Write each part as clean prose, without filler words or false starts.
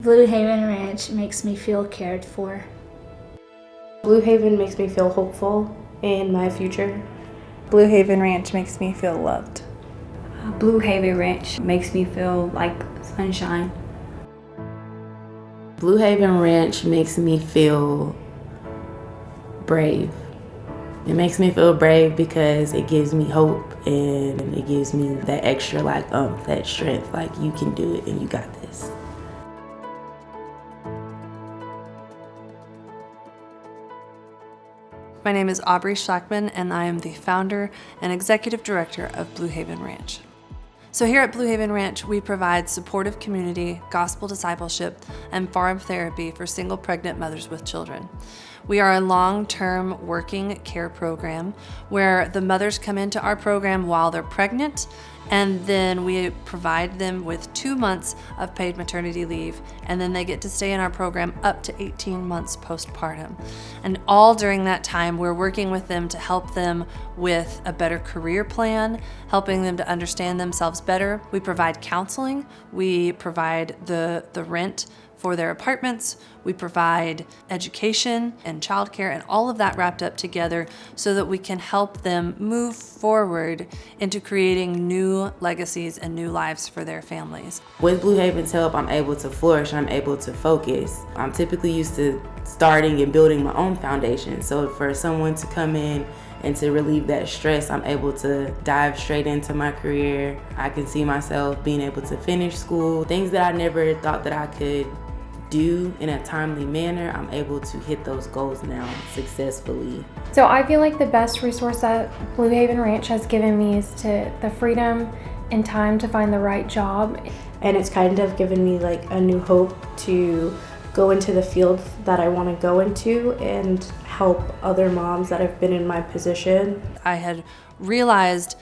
Blue Haven Ranch makes me feel cared for. Blue Haven makes me feel hopeful in my future. Blue Haven Ranch makes me feel loved. Blue Haven Ranch makes me feel like sunshine. Blue Haven Ranch makes me feel brave. It makes me feel brave because it gives me hope and it gives me that extra that strength, like you can do it and you got this. My name is Aubrey Schlackman, and I am the founder and executive director of Blue Haven Ranch. So here at Blue Haven Ranch, we provide supportive community, gospel discipleship, and farm therapy for single pregnant mothers with children. We are a long-term working care program where the mothers come into our program while they're pregnant, and then we provide them with 2 months of paid maternity leave, and then they get to stay in our program up to 18 months postpartum. And all during that time, we're working with them to help them with a better career plan, helping them to understand themselves better. We provide counseling, we provide the rent for their apartments, we provide education and childcare and all of that wrapped up together so that we can help them move forward into creating new legacies and new lives for their families. With Blue Haven's help, I'm able to flourish, I'm able to focus. I'm typically used to starting and building my own foundation. So for someone to come in and to relieve that stress, I'm able to dive straight into my career. I can see myself being able to finish school. Things that I never thought that I could do in a timely manner, I'm able to hit those goals now successfully. So I feel like the best resource that Blue Haven Ranch has given me is the freedom and time to find the right job. And it's kind of given me like a new hope to go into the field that I want to go into and help other moms that have been in my position. I had realized,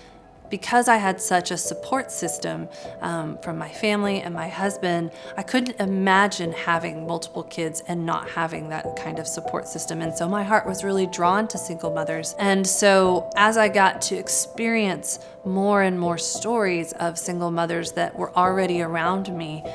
because I had such a support system from my family and my husband, I couldn't imagine having multiple kids and not having that kind of support system. And so my heart was really drawn to single mothers. And so as I got to experience more and more stories of single mothers that were already around me,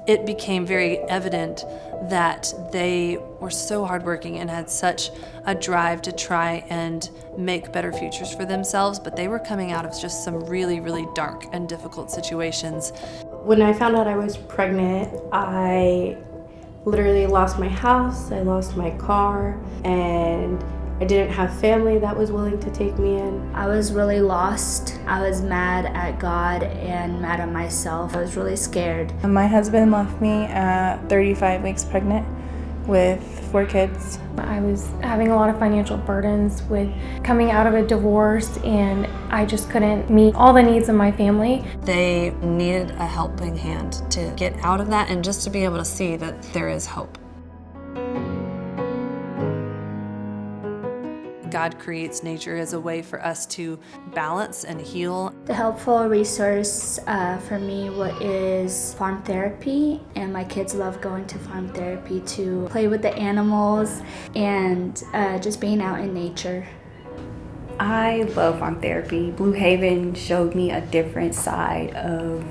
it became very evident that they were so hardworking and had such a drive to try and make better futures for themselves, but they were coming out of just some really, really dark and difficult situations. When I found out I was pregnant, I literally lost my house, I lost my car, and I didn't have family that was willing to take me in. I was really lost. I was mad at God and mad at myself. I was really scared. My husband left me at 35 weeks pregnant with 4 kids. I was having a lot of financial burdens with coming out of a divorce, and I just couldn't meet all the needs of my family. They needed a helping hand to get out of that and just to be able to see that there is hope. God creates nature as a way for us to balance and heal. The helpful resource for me is farm therapy, and my kids love going to farm therapy to play with the animals and just being out in nature. I love farm therapy. Blue Haven showed me a different side of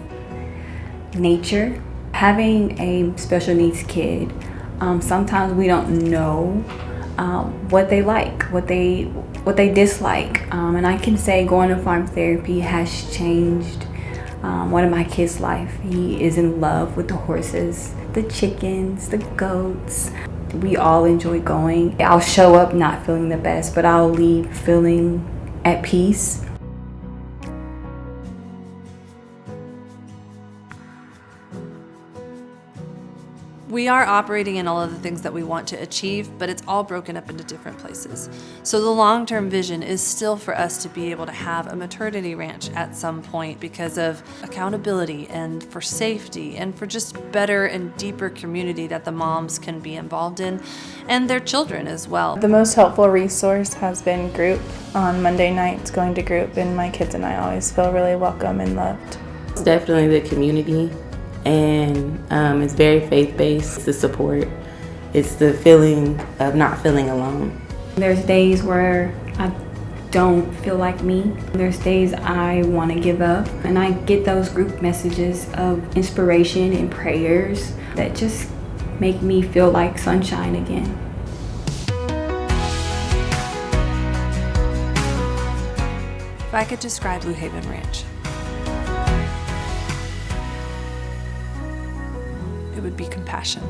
nature. Having a special needs kid, sometimes we don't know what they like, what they dislike, and I can say going to farm therapy has changed one of my kids' life. He is in love with the horses, the chickens, the goats. We all enjoy going. I'll show up not feeling the best, but I'll leave feeling at peace. We are operating in all of the things that we want to achieve, but it's all broken up into different places. So the long-term vision is still for us to be able to have a maternity ranch at some point because of accountability and for safety and for just better and deeper community that the moms can be involved in and their children as well. The most helpful resource has been group. On Monday nights, going to group, and my kids and I always feel really welcome and loved. It's definitely the community, and it's very faith-based. It's the support. It's the feeling of not feeling alone. There's days where I don't feel like me. There's days I want to give up, and I get those group messages of inspiration and prayers that just make me feel like sunshine again. If I could describe Blue Haven Ranch, it would be compassion.